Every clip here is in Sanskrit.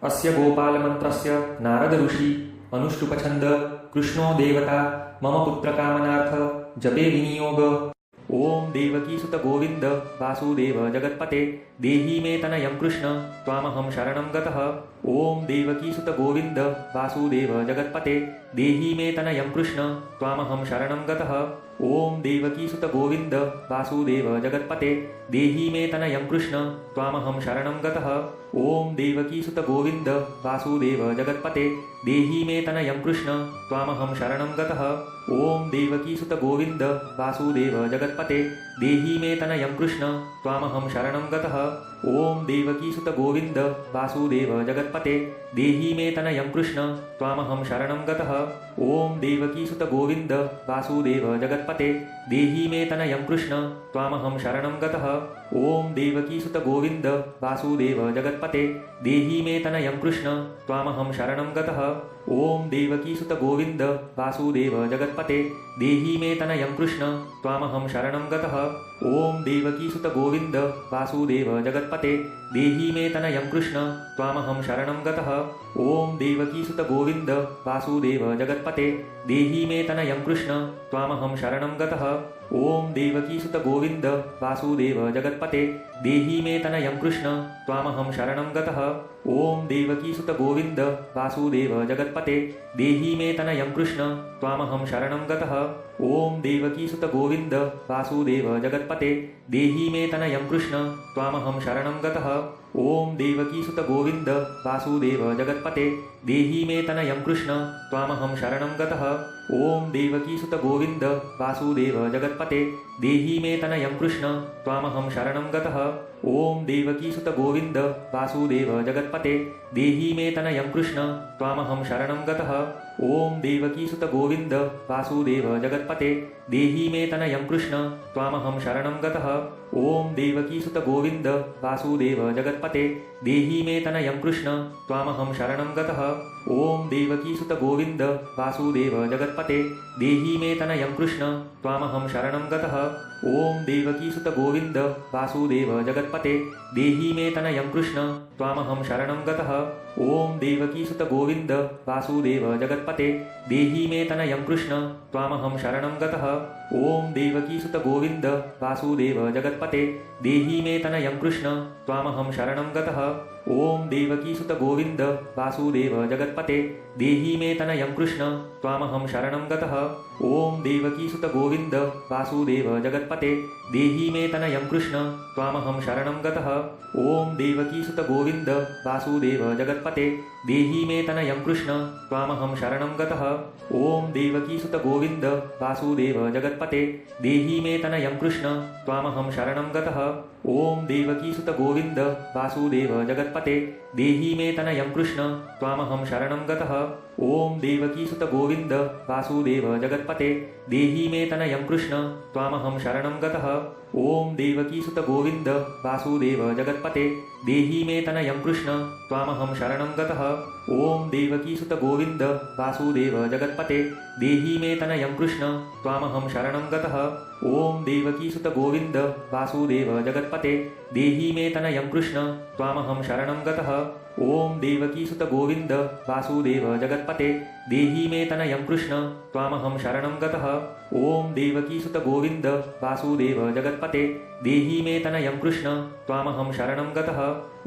अस्य गोपालमन्त्रस्य नारद ऋषि अनुष्टुपछन्द कृष्णो देवता मम पुत्रकामनार्थ जपे विनियोग। ओम देवकीसुत गोविंद वासुदेव जगत्पते देहि मे तनयं कृष्ण त्वामहं शरणं गतः। ओम देवकीसुत गोविंद वासुदेव जगत्पते देहि मे तनयं कृष्ण त्वामहं शरणं गतः। ओम देवकीसुत गोविंद वासुदेव जगत्पते देहि मे तनयं कृष्ण त्वामहं शरणं गतः। ओम देवकीसुत गोविंद वासुदेव जगत्पते देहि मे तनयं कृष्ण त्वामहं शरणं गतः। ओम देवकीसुत गोविंद वासुदेव जगत्पते देहि मे तनयं कृष्ण त्वामहं शरणं गतः। ओम देवकीसुत गोविंद वासुदेव जगत्पते देहि मे तनयं कृष्ण त्वामहं शरणं गतः। ओम देवकीसुत गोविंद वासुदेव जगत्पते देहि मे तनयं कृष्ण त्वामहं शरणं गतः। ओम देवकीसुत गोविंद वासुदेव जगत्पते देहि मे तनयं कृष्ण त्वामहं शरणं गतः। ओम देवकीसुत गोविंद वासुदेव जगत्पते देहि मे तनयं कृष्ण त्वामहं शरणं गतः। ओम देवकीसुत गोविंद वासुदेव जगत्पते देहि मे तनयं कृष्ण त्वामहं शरणं गतः। ओम देवकीसुत गोविंद वासुदेव जगत्पते देहि मे तनयं कृष्ण त्वामहं शरणं गतः। ओम देवकीसुत गोविंद वासुदेव जगत्पते देहि मे तनयं कृष्ण त्वामहं शरणं गतः। ओम देवकीसुत गोविंद वासुदेव जगत्पते देहि मे तनयं कृष्ण त्वामहं शरणं गतः। ओम देवकीसुत गोविंद वासुदेव जगत्पते देहि मे तनयं कृष्ण त्वामहं शरणं गतः। ओम देवकीसुत गोविंद वासुदेव जगत्पते देहि मे तनयं कृष्ण त्वामहं शरणं गतः। ओम देवकीसुत गोविंद वासुदेव जगत्पते देहि मे तनयं कृष्ण त्वामहं शरणं गतः। ओम देवकीसुत गोविंद वासुदेव जगत्पते देहि मे तनयं कृष्ण त्वामहं शरणं गतः। ओम देवकीसुत गोविंद वासुदेव जगत्पते देहि मे तनयं कृष्ण त्वामहं शरणं गतः। ओम देवकीसुत गोविंद वासुदेव जगत्पते देहि मे तनयं कृष्ण त्वामहं शरणं गतः। ओम देवकीसुत गोविंद वासुदेव जगत्पते देहि मे तनयं कृष्ण त्वामहं शरणं गतः। ओम देवकीसुत गोविंद वासुदेव जगत्पते देहि मे तनयं कृष्ण त्वामहं शरणं गतः। ओम देवकीसुत गोविंद वासुदेव जगत्पते देहि मे तनयं कृष्ण त्वामहं शरणं गतः। ओम देवकीसुत गोविंद वासुदेव जगत्पते देहि मे तनयं कृष्ण त्वामहं शरणं गतः। ओम देवकीसुत गोविंद वासुदेव जगत्पते देहि मे तनयं कृष्ण त्वामहं शरणं गतः। ओम देवकीसुत गोविंद वासुदेव जगत्पते देहि मे तनयं कृष्ण त्वामहं शरणं गतः। ओम देवकीसुत गोविंद वासुदेव जगत्पते देहि मे तनयं कृष्ण त्वामहं शरणं गतः। ओम देवकीसुत गोविंद वासुदेव जगत्पते देहि मे तनयं कृष्ण त्वामहं शरणं गतः। ओम देवकीसुत गोविंद वासुदेव जगत्पते देहि मे तनयं कृष्ण त्वामहं शरणं गतः। ओम देवकीसुत गोविंद वासुदेव जगत्पते देहि मे तनयं कृष्ण त्वामहं शरणं गतः। ओम देवकीसुत गोविंद वासुदेव जगत्पते देहि मे तनयं कृष्ण त्वामहं शरणं गतः। ओम देवकीसुत गोविंद वासुदेव जगत्पते देहि मे तनयं कृष्ण त्वामहं शरणं गतः। ओम देवकीसुत गोविंद वासुदेव जगत्पते देहि मे तनयं कृष्ण त्वामहं शरणं गतः। ओम देवकीसुत गोविंद वासुदेव जगत्पते देहि मे तनयं कृष्ण त्वामहं शरणं गतः। ओम देवकीसुत गोविंद वासुदेव जगत्पते देहि मे तनयं कृष्ण त्वामहं शरणं गतः।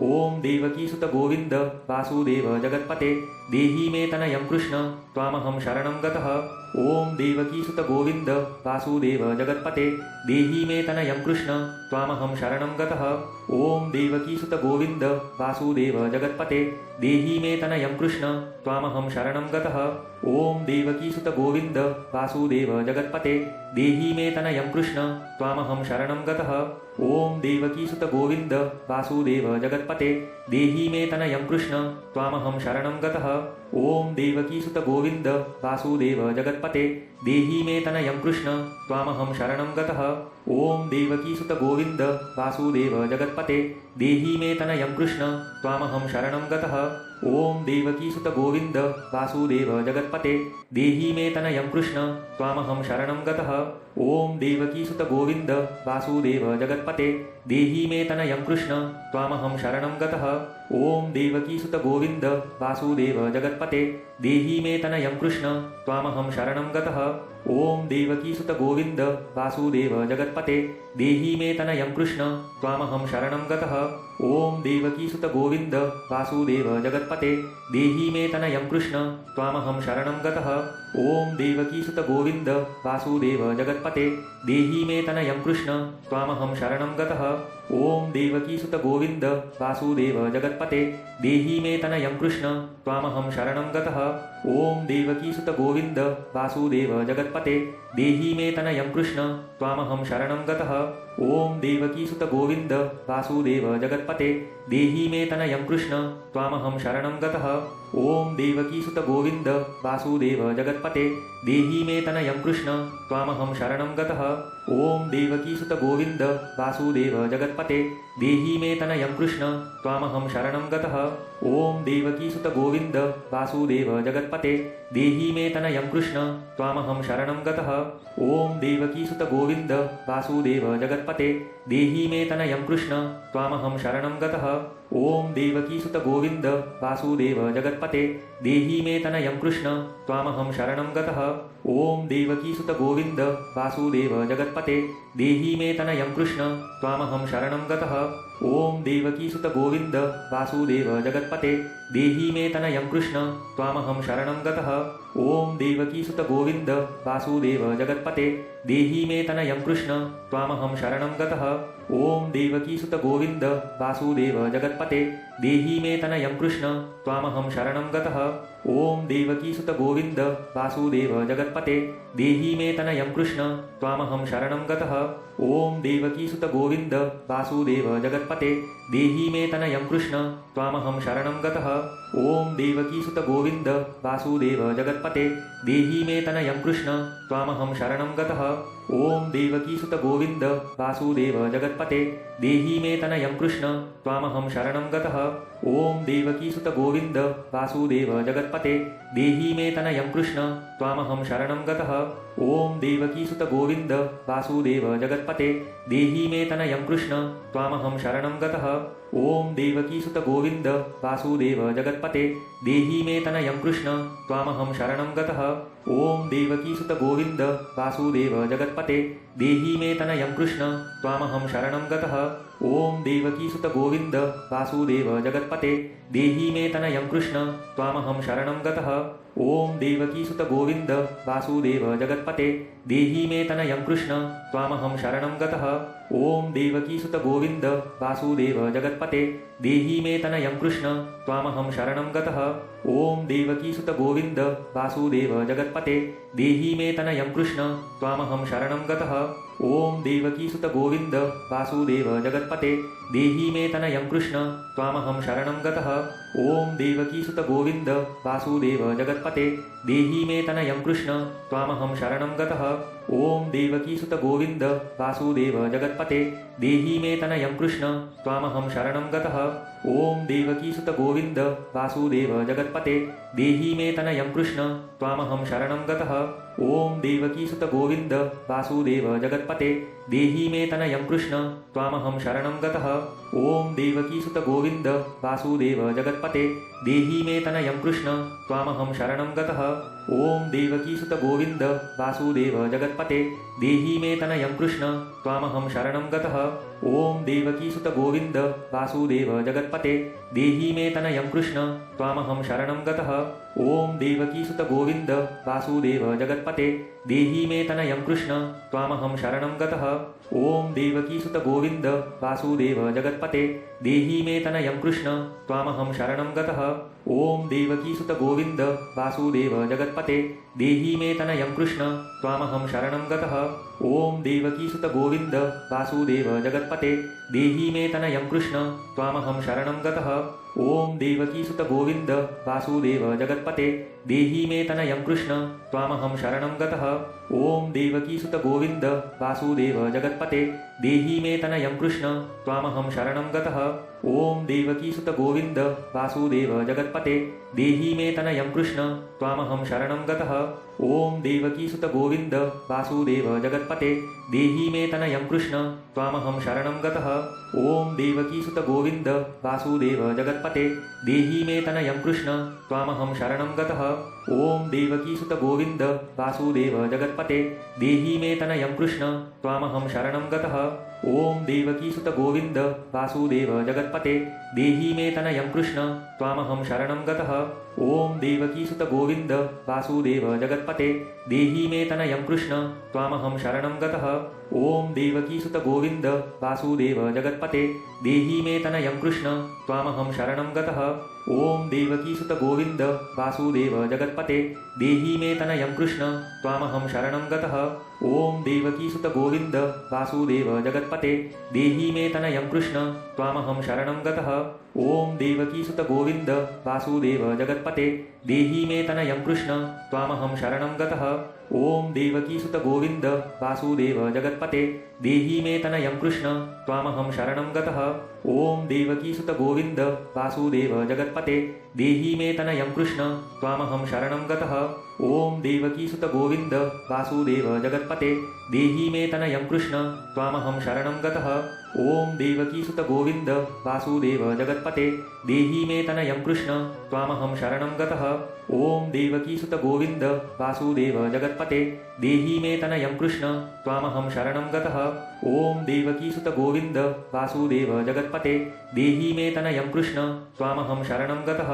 ओम देवकीसुत गोविंद वासुदेव जगत्पते देहि मे तनयं कृष्ण त्वामहं शरणं गतः। ओम देवकीसुत गोविंद वासुदेव जगत्पते देहि मे तनयं कृष्ण त्वामहं शरणं गतः। ओम देवकीसुत गोविंद वासुदेव जगत्पते देहि मे तनयं कृष्ण त्वामहं शरणं गतः। ओम देवकीसुत गोविंद वासुदेव जगत्पते देहि मे तनयं कृष्ण त्वामहं शरणं गतः। ओम देवकीसुत गोविंद वासुदेव जगत्पते देहि मे तनयं कृष्ण त्वामहं शरणं गतः। ओम देवकीसुत गोविंद वासुदेव जगत्पते देहि मे तनयं कृष्ण त्वामहं शरणं गतः। ओम देवकीसुत गोविंद वासुदेव जगत्पते देहि मे तनयं कृष्ण त्वामहं शरणं गतः। ओम देवकीसुत गोविंद वासुदेव जगत्पते देहि मे तनयं कृष्ण त्वामहं शरणं गतः। ओम देवकीसुत गोविंद वासुदेव जगत्पते देहि मे तनयं कृष्ण त्वामहं शरणं गतः। ॐ देवकीसुत गोविन्द वासुदेव जगत्पते देहि मे तनयं कृष्ण त्वामहं शरणं गतः। ॐ देवकीसुत गोविन्द वासुदेव जगत्पते देहि मे तनयं कृष्ण त्वामहं शरणं गतः। ॐ देवकीसुत गोविन्द वासुदेव जगत्पते देहि मे तनयं कृष्ण त्वामहं शरणं गतः। ॐ देवकीसुत गोविन्द वासुदेव जगत्पते देहि मे तनयं कृष्ण त्वामहं शरणं गतः। ॐ देवकीसुत गोविन्द वासुदेव जगत्पते देहि मे तनयं कृष्ण त्वामहं शरणं गतः। ॐ देवकीसुत गोविन्द वासुदेव जगत्पते देहि मे तनयं कृष्ण त्वामहं शरणं गतः। ॐ देवकीसुत गोविन्द वासुदेव जगत्पते देहि मे तनयं कृष्ण त्वामहं शरणं गतः। ॐ देवकीसुत गोविन्द वासुदेव जगत्पते देहि मे तनयं कृष्ण त्वामहं शरणं गतः। ॐ देवकीसुत गोविन्द वासुदेव जगत्पते देहि मे तनयं कृष्ण त्वामहं शरणं गतः। ॐ देवकीसुत गोविन्द वासुदेव जगत्पते देहि मे तनयं कृष्ण त्वामहं शरणं गतः। ॐ देवकीसुत गोविन्द वासुदेव जगत्पते देहि मे तनयं कृष्ण त्वामहं शरणं गतः। ॐ देवकीसुत गोविन्द वासुदेव जगत्पते देहि मे तनयं कृष्ण त्वामहं शरणं गतः। ॐ देवकीसुत गोविन्द वासुदेव जगत्पते देहि मे तनयं कृष्ण त्वामहं शरणं गतः। ॐ देवकीसुत गोविन्द वासुदेव जगत्पते देहि मे तनयं कृष्ण त्वामहं शरणं गतः। ॐ देवकीसुत गोविन्द वासुदेव जगत्पते देहि मे तनयं कृष्ण त्वामहं शरणं गतः। ॐ देवकीसुत गोविन्द वासुदेव जगत्पते देहि मे तनयं कृष्ण त्वामहं शरणं गतः। ॐ देवकीसुत गोविन्द वासुदेव जगत्पते देहि मे तनयं कृष्ण त्वामहं शरणं गतः। ॐ देवकीसुत गोविन्द वासुदेव जगत्पते देहि मे तनयं कृष्ण त्वामहं शरणं गतः। ॐ देवकीसुत गोविन्द वासुदेव जगत्पते देहि मे तनयं कृष्ण त्वामहं शरणं गतः। ॐ देवकीसुत गोविन्द वासुदेव जगत्पते देहि मे तनयं कृष्ण त्वामहं शरणं गतः। ॐ देवकीसुत गोविन्द वासुदेव जगत्पते देहि मे तनयं कृष्ण त्वामहं शरणं गतः। ॐ देवकीसुत गोविन्द वासुदेव जगत्पते देहि मे तनयं कृष्ण त्वामहं शरणं गतः। ॐ देवकीसुत गोविन्द वासुदेव जगत्पते देहि मे तनयं कृष्ण त्वामहं शरणं गतः। ॐ देवकीसुत गोविन्द वासुदेव जगत्पते देहि मे तनयं कृष्ण त्वामहं शरणं गतः। ॐ देवकीसुत गोविन्द वासुदेव जगत्पते देहि मे तनयं कृष्ण त्वामहं शरणं गतः। ॐ देवकीसुत गोविन्द वासुदेव जगत्पते देहि मे तनयं कृष्ण त्वामहं शरणं गतः। ॐ देवकीसुत गोविन्द वासुदेव जगत्पते देहि मे तनयं कृष्ण त्वामहं शरणं गतः। ॐ देवकीसुत गोविन्द वासुदेव जगत्पते देहि मे तनयं कृष्ण त्वामहं शरणं गतः। ॐ देवकीसुत गोविन्द वासुदेव जगत्पते देहि मे तनयं कृष्ण त्वामहं शरणं गतः। ॐ देवकीसुत गोविन्द वासुदेव जगत्पते देहि मे तनयं कृष्ण त्वामहं शरणं गतः। ॐ देवकीसुत गोविन्द वासुदेव जगत्पते देहि मे तनयं कृष्ण त्वामहं शरणं गतः। ॐ देवकीसुत गोविन्द वासुदेव जगत्पते देहि मे तनयं कृष्ण त्वामहं शरणं गतः। ॐ देवकीसुत गोविन्द वासुदेव जगत्पते देहि मे तनयं कृष्ण त्वामहं शरणं गतः। ॐ देवकीसुत गोविन्द वासुदेव जगत्पते देहि मे तनयं कृष्ण त्वामहं शरणं गतः। ॐ देवकीसुत गोविन्द वासुदेव जगत्पते देहि मे तनयं कृष्ण त्वामहं शरणं गतः। ॐ देवकीसुत गोविन्द वासुदेव जगत्पते देहि मे तनयं कृष्ण त्वामहं शरणं गतः। ॐ देवकीसुत गोविन्द वासुदेव जगत्पते देहि मे तनयं कृष्ण त्वामहं शरणं गतः। ॐ देवकीसुत गोविन्द वासुदेव जगत्पते देहि मे तनयं कृष्ण त्वामहं शरणं गतः। ॐ देवकीसुत गोविन्द वासुदेव जगत्पते देहि मे तनयं कृष्ण त्वामहं शरणं गतः। ॐ देवकीसुत गोविन्द वासुदेव जगत्पते देहि मे तनयं कृष्ण त्वामहं शरणं गतः। ॐ देवकीसुत गोविन्द वासुदेव जगत्पते देहि मे तनयं कृष्ण त्वामहं शरणं गतः। ॐ देवकीसुत गोविन्द वासुदेव जगत्पते देहि मे तनयं कृष्ण त्वामहं शरणं गतः। ॐ देवकीसुत गोविन्द वासुदेव जगत्पते देहि मे तनयं कृष्ण त्वामहं शरणं गतः। ॐ देवकीसुत गोविन्द वासुदेव जगत्पते देहि मे तनयं कृष्ण त्वामहं शरणं गतः। ॐ देवकीसुत गोविन्द वासुदेव जगत्पते देहि मे तनयं कृष्ण त्वामहं शरणं गतः। ॐ देवकीसुत गोविन्द वासुदेव जगत्पते देहि मे तनयं कृष्ण त्वामहं शरणं गतः। ॐ देवकीसुत गोविन्द वासुदेव जगत्पते देहि मे तनयं कृष्ण त्वामहं शरणं गतः। ॐ देवकीसुत गोविन्द वासुदेव जगत्पते देहि मे तनयं कृष्ण त्वामहं शरणं गतः। ॐ देवकीसुत गोविन्द वासुदेव जगत्पते देहि मे तनयं कृष्ण त्वामहं शरणं गतः। ॐ देवकीसुत गोविन्द वासुदेव जगत्पते देहि मे तनयं कृष्ण त्वामहं शरणं गतः। ॐ देवकीसुत गोविन्द वासुदेव जगत्पते देहि मे तनयं कृष्ण त्वामहं शरणं गतः। ॐ देवकीसुत गोविन्द वासुदेव जगत्पते देहि मे तनयं कृष्ण त्वामहं शरणं गतः। ॐ देवकीसुत गोविन्द वासुदेव जगत्पते देहि मे तनयं कृष्ण त्वामहं शरणं गतः। ॐ देवकीसुत गोविन्द वासुदेव जगत्पते देहि मे तनयं कृष्ण त्वामहं शरणं गतः। ॐ देवकीसुत गोविन्द वासुदेव जगत्पते देहि मे तनयं कृष्ण त्वामहं शरणं गतः। ॐ देवकीसुत गोविन्द वासुदेव जगत्पते देहि मे तनयं कृष्ण त्वामहं शरणं गतः। ॐ देवकीसुत गोविन्द वासुदेव जगत्पते देहि मे तनयं कृष्ण त्वामहं शरणं गतः। ॐ देवकीसुत गोविन्द वासुदेव जगत्पते देहि मे तनयं कृष्ण त्वामहं शरणं गतः।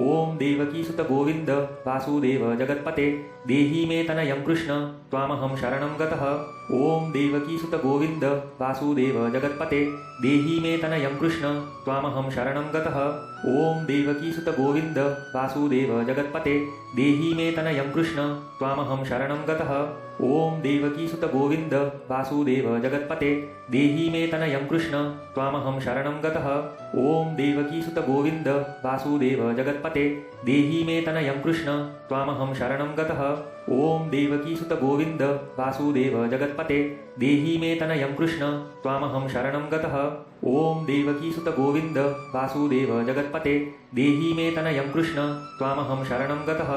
ॐ देवकीसुत गोविन्द वासुदेव जगत्पते देहि मे तनयं कृष्ण त्वामहं शरणं गतः। ॐ देवकीसुत गोविन्द वासुदेव जगत्पते देहि मे तनयं कृष्ण त्वामहं शरणं गतः। ॐ देवकीसुत गोविन्द वासुदेव जगत्पते देहि मे तनयं कृष्ण त्वामहं शरणं गतः। ॐ देवकीसुत गोविन्द वासुदेव जगत्पते देहि मे तनयं कृष्ण त्वामहं शरणं गतः। ॐ देवकीसुत गोविन्द वासुदेव जगत्पते देहि मे तनयं कृष्ण त्वामहं शरणं गतः। ॐ देवकीसुत गोविन्द वासुदेव जगत्पते देहि मे तनयं कृष्ण त्वामहं शरणं गतः। ॐ देवकीसुत गोविन्द वासुदेव जगत्पते देहि मे तनयं कृष्ण त्वामहं शरणं गतः।